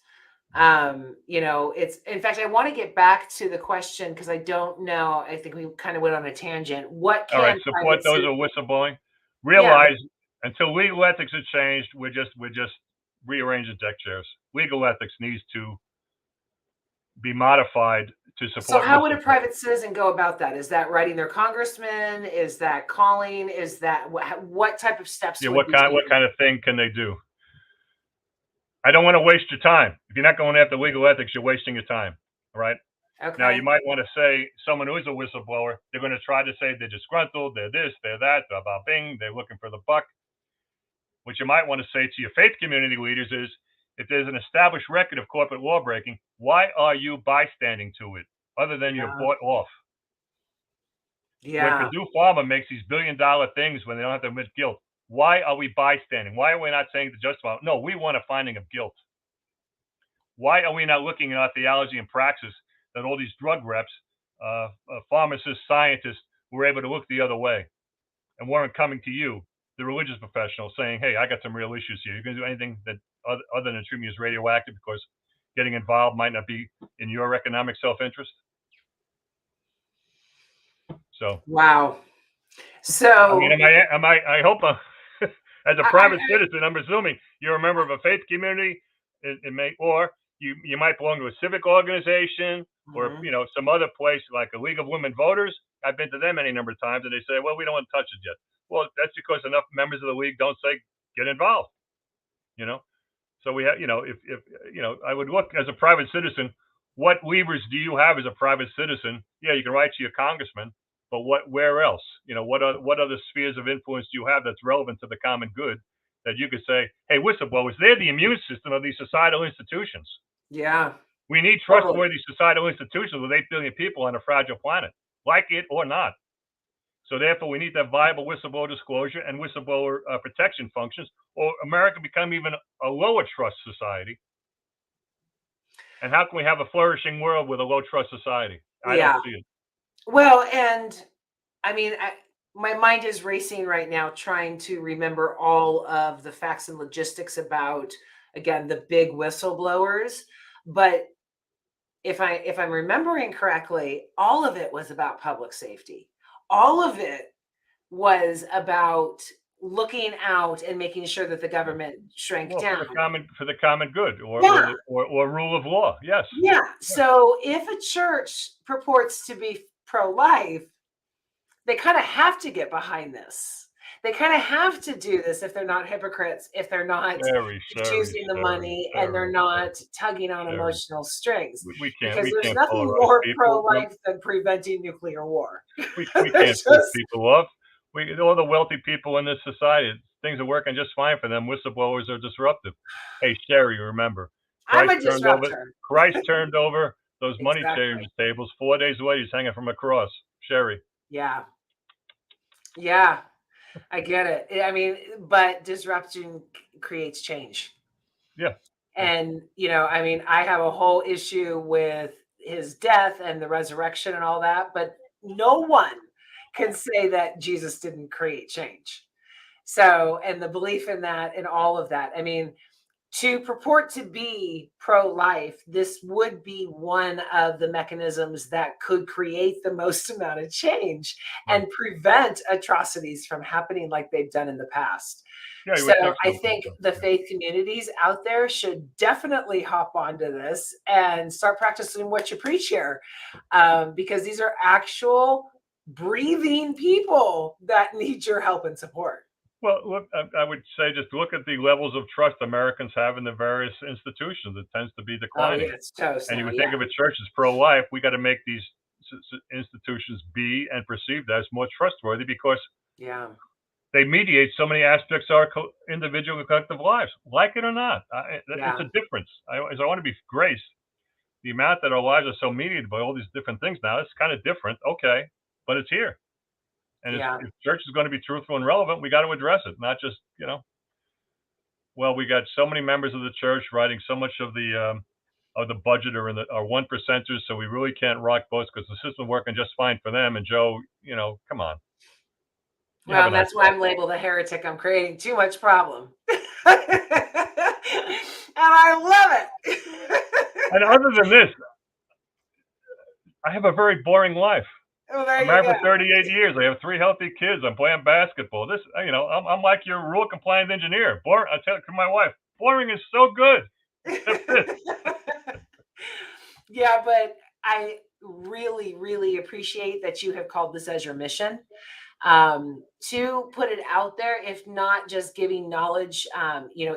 It's, in fact, I want to get back to the question because I don't know. I think we kind of went on a tangent. What can all right, support those who are whistleblowing? Realize until legal ethics are changed, we're just rearranging deck chairs. Legal ethics needs to be modified to support. So how would a private citizen go about that? Is that writing their congressman? Is that calling? Is that what type of steps? Yeah, what kind of thing can they do? I don't want to waste your time. If you're not going after legal ethics, you're wasting your time. Right? Okay. Now you might want to say someone who is a whistleblower, they're going to try to say they're disgruntled, they're this, they're that, blah, blah, bing, they're looking for the buck. What you might want to say to your faith community leaders is, if there's an established record of corporate law breaking, why are you bystanding to it other than you're bought off? Yeah. When Purdue Pharma makes these billion-dollar things when they don't have to admit guilt, why are we bystanding? Why are we not saying to justify? No, we want a finding of guilt. Why are we not looking at our theology and praxis that all these drug reps, pharmacists, scientists were able to look the other way and weren't coming to you, the religious professional, saying, hey, I got some real issues here. You're going to do anything that other than treat me as radioactive because getting involved might not be in your economic self-interest? So wow. So I hope as a private citizen, I'm assuming you're a member of a faith community, or you might belong to a civic organization or some other place like a League of Women Voters. I've been to them any number of times, and they say, well, we don't want to touch it yet. Well, that's because enough members of the league don't say get involved. So we have, if I would look as a private citizen, what levers do you have as a private citizen? Yeah, you can write to your congressman, but where else? What other spheres of influence do you have that's relevant to the common good that you could say, hey, whistleblowers, they're the immune system of these societal institutions. Yeah. We need Totally. trustworthy societal institutions with 8 billion people on a fragile planet, like it or not. So therefore, we need to have viable whistleblower disclosure and whistleblower protection functions, or America become even a lower trust society. And how can we have a flourishing world with a low trust society? I don't Yeah. see it. Well, and I mean, my mind is racing right now trying to remember all of the facts and logistics about, again, the big whistleblowers. But if I'm remembering correctly, all of it was about public safety. All of it was about looking out and making sure that the government shrank Well, down. for the common good, Yeah. or rule of law. Yes. Yeah. Yeah. So if a church purports to be pro-life, they kind of have to get behind this. They kind of have to do this if they're not hypocrites, if they're not Very, very, using the very, money and they're very, not tugging on very. emotional strings. Because We there's can't nothing polarize more people. pro-life than preventing nuclear war. We can't There's piss just, people off. All the wealthy people in this society, things are working just fine for them. Whistleblowers are disruptive. Hey, Sherry, remember, I'm a disruptor. Christ turned over those money Exactly. changers tables 4 days later. He's hanging from a cross. Sherry. Yeah. Yeah. I get it. I mean, but disruption creates change. Yeah. Yeah. And, I mean, I have a whole issue with his death and the resurrection and all that, but no one can say that Jesus didn't create change. So, and the belief in that and all of that. I mean, to purport to be pro-life, this would be one of the mechanisms that could create the most amount of change Right. and prevent atrocities from happening like they've done in the past. Yeah, you So would think I so. think Yeah. the faith communities out there should definitely hop onto this and start practicing what you preach here, because these are actual breathing people that need your help and support. Well, look, I would say just look at the levels of trust Americans have in the various institutions. It tends to be Oh declining. yeah, it's toast And you now. would think Yeah, if a church is pro-life, we got to make these institutions be and perceived as more trustworthy because yeah, they mediate so many aspects of our individual and collective lives, like it or not. It's yeah, a difference. I want to be graced. The amount that our lives are so mediated by all these different things now, it's kind of different. Okay, but it's here. And yeah. if church is going to be truthful and relevant, we got to address it, not just, well, we got so many members of the church writing so much of the budget are one percenters, so we really can't rock boats because the system's working just fine for them. And Joe, come on, you have Well, a and nice that's why life. I'm labeled a heretic. I'm creating too much problem. And I love it. And other than this, I have a very boring life. Well, there I'm you married go. for 38 years. I have 3 healthy kids. I'm playing basketball. I'm like your rule compliant engineer. Boring. I tell to my wife, boring is so good. Except this. Yeah, but I really, really appreciate that you have called this as your mission, to put it out there, if not just giving knowledge,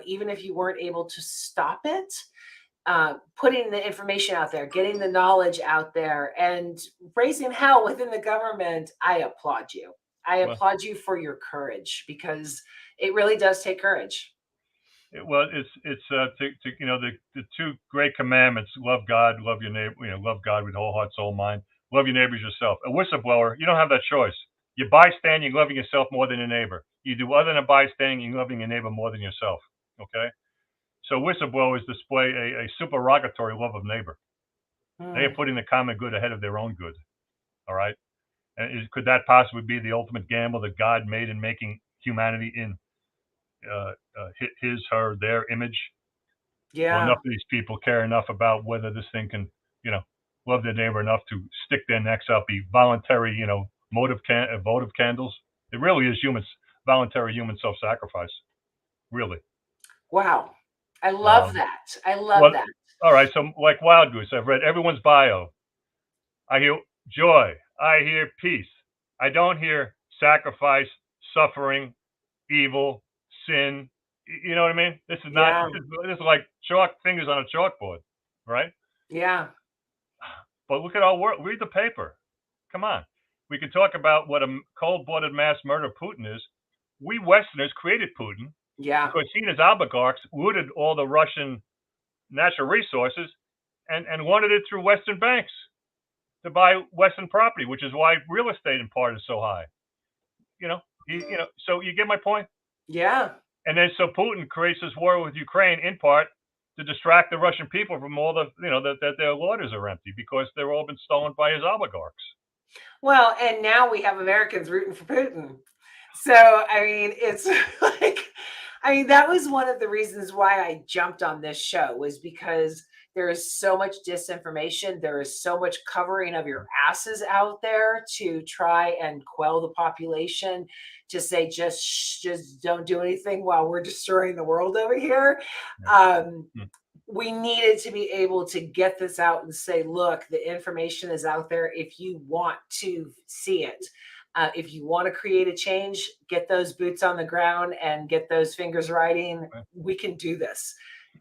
even if you weren't able to stop it, putting the information out there, getting the knowledge out there, and raising hell within the government. I applaud you. I Well, applaud you for your courage, because it really does take courage. the two great commandments: love God, love your neighbor. Love God with whole heart, soul, mind. Love your neighbors yourself. A whistleblower, you don't have that choice. You bystand, you're loving yourself more than your neighbor. You do other than bystanding, you're loving your neighbor more than yourself. Okay. So whistleblowers display a supererogatory love of neighbor. They are Mm, putting the common good ahead of their own good. All right. And could that possibly be the ultimate gamble that God made in making humanity in their image? Well, enough yeah. of these people care enough about whether this thing can, you know, love their neighbor enough to stick their necks out, be voluntary, votive candles. It really is voluntary human self-sacrifice. Really. Wow. I love Um, that. I love well, that. all right. So, like Wild Goose, I've read everyone's bio. I hear joy. I hear peace. I don't hear sacrifice, suffering, evil, sin. You know what I mean? This is not. Yeah. This is like chalk fingers on a chalkboard, right? Yeah. But look at our world. Read the paper. Come on. We can talk about what a cold-blooded mass murder Putin is. We Westerners created Putin Yeah. because he and his oligarchs looted all the Russian natural resources and wanted it through Western banks to buy Western property, which is why real estate in part is so high. So you get my point? Yeah. And then so Putin creates this war with Ukraine in part to distract the Russian people from all the, that their waters are empty because they're all been stolen by his oligarchs. Well, and now we have Americans rooting for Putin. So, I mean, it's like, that was one of the reasons why I jumped on this show, was because there is so much disinformation. There is so much covering of your asses out there to try and quell the population, to say, just don't do anything while we're destroying the world over here. We needed to be able to get this out and say, look, the information is out there if you want to see it. If you want to create a change, get those boots on the ground and get those fingers writing. We can do this.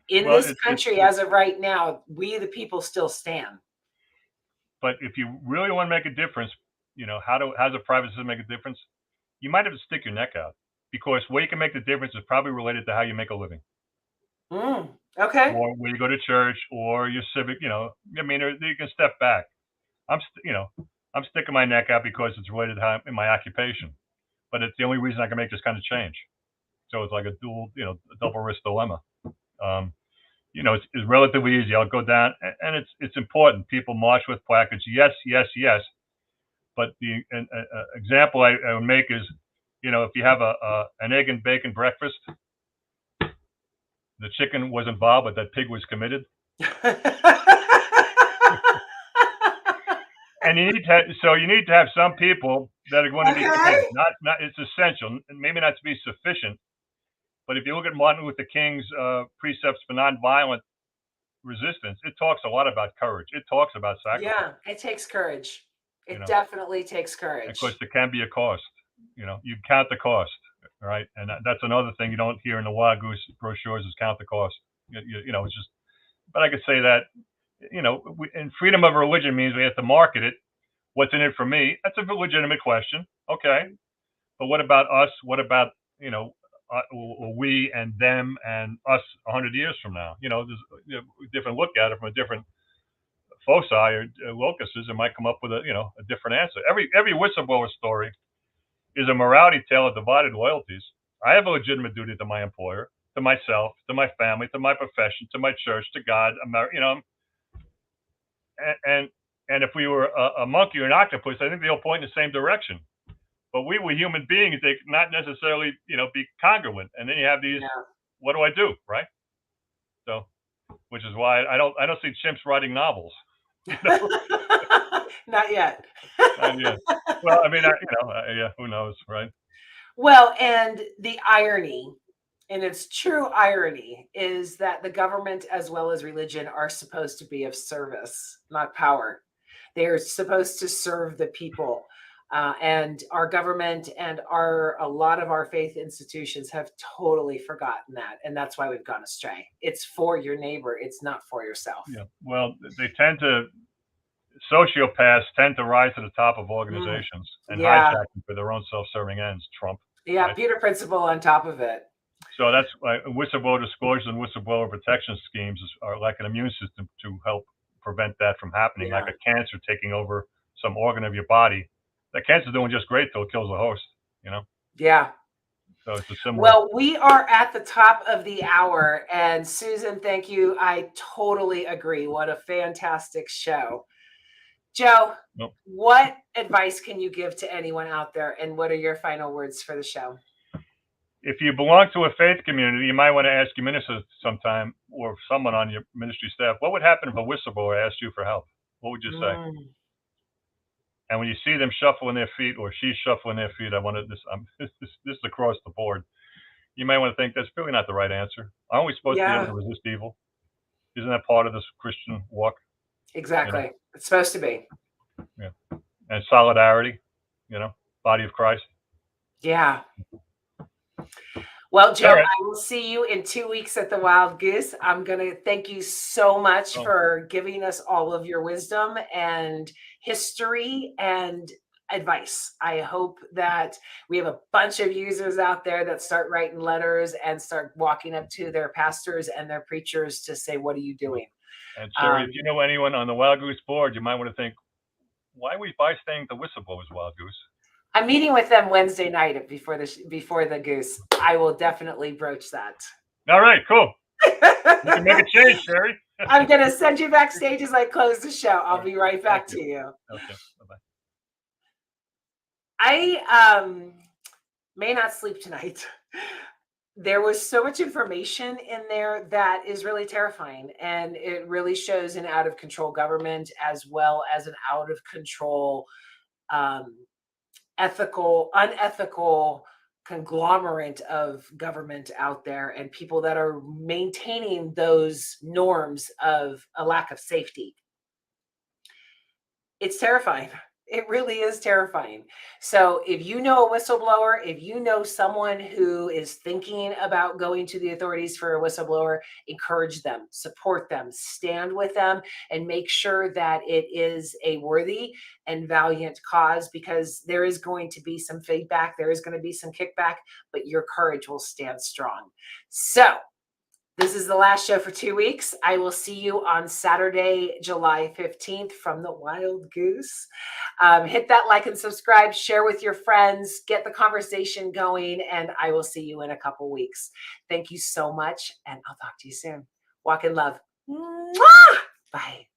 In this country, as of right now, we the people still stand. But if you really want to make a difference, how does a private system make a difference? You might have to stick your neck out, because where you can make the difference is probably related to how you make a living. Okay. Or where you go to church, or your civic. You can step back. I'm sticking my neck out because it's related to in my occupation, but it's the only reason I can make this kind of change. So it's like a double risk dilemma. It's relatively easy. I'll go down, and it's important. People march with placards. Yes, yes, yes. But the example I would make is, if you have an egg and bacon breakfast, the chicken was involved, but that pig was committed. And you need to have some people that are going to be committed. Not it's essential, maybe not to be sufficient. But if you look at Martin Luther King's precepts for nonviolent resistance, it talks a lot about courage. It talks about sacrifice. Yeah, it takes courage. It definitely takes courage. Of course, there can be a cost. You count the cost, right? And that's another thing you don't hear in the Wild Goose brochures is count the cost. It's just. But I could say that, and freedom of religion means we have to market it. What's in it for me? That's a legitimate question. Okay, but what about us? What about we and them and us 100 years from now? There's a different look at it from a different foci or locuses. It might come up with a different answer. Every whistleblower story is a morality tale of divided loyalties. I have a legitimate duty to my employer, to myself, to my family, to my profession, to my church, to God. And if we were a monkey or an octopus, I think they all point in the same direction. But we were human beings; they not necessarily, be congruent. And then you have these. Yeah. What do I do, right? So, which is why I don't see chimps writing novels. Not yet. Not yet. Well, I mean, yeah, who knows, right? Well, and the irony, and it's true irony, is that the government as well as religion are supposed to be of service, not power. They are supposed to serve the people. And our government and a lot of our faith institutions have totally forgotten that. And that's why we've gone astray. It's for your neighbor. It's not for yourself. Yeah. Well, sociopaths tend to rise to the top of organizations and hijack them for their own self-serving ends. Trump. Yeah. Right? Peter Principle on top of it. So that's why whistleblower disclosures and whistleblower protection schemes are like an immune system to help prevent that from happening, like a cancer taking over some organ of your body. That cancer's doing just great till it kills the host, Yeah. So it's a similar. Well, we are at the top of the hour, and Susan, thank you. I totally agree. What a fantastic show. Joe, What advice can you give to anyone out there, and what are your final words for the show? If you belong to a faith community, you might want to ask your minister sometime or someone on your ministry staff, what would happen if a whistleblower asked you for help? What would you say? And when you see them shuffling their feet or she's shuffling their feet, this is across the board. You may want to think that's really not the right answer. Aren't we supposed to be able to resist evil? Isn't that part of this Christian walk? Exactly. It's supposed to be. Yeah. And solidarity, body of Christ. Yeah. Well, Joe, All right. I will see you in 2 weeks at the Wild Goose. I'm going to thank you so much Oh, for giving us all of your wisdom and history and advice. I hope that we have a bunch of users out there that start writing letters and start walking up to their pastors and their preachers to say, what are you doing? and Sherry, if you know anyone on the Wild Goose board, you might want to think, why are we bystanding the whistleblowers, Wild Goose? I'm meeting with them Wednesday night before the goose. I will definitely broach that. All right, cool. You can make a change, Sherry. I'm going to send you backstage as I close the show. I'll Right. be right back Thank to you. Okay, bye-bye. I may not sleep tonight. There was so much information in there that is really terrifying, and it really shows an out of control government as well as an out of control unethical conglomerate of government out there, and people that are maintaining those norms of a lack of safety. It's terrifying. It really is terrifying. So if you know a whistleblower, if you know someone who is thinking about going to the authorities for a whistleblower, encourage them, support them, stand with them, and make sure that it is a worthy and valiant cause, because there is going to be some feedback, there is going to be some kickback, but your courage will stand strong. So this is the last show for 2 weeks. I will see you on Saturday, July 15th from the Wild Goose. Hit that like and subscribe, share with your friends, get the conversation going, and I will see you in a couple weeks. Thank you so much, and I'll talk to you soon. Walk in love. Mwah! Bye.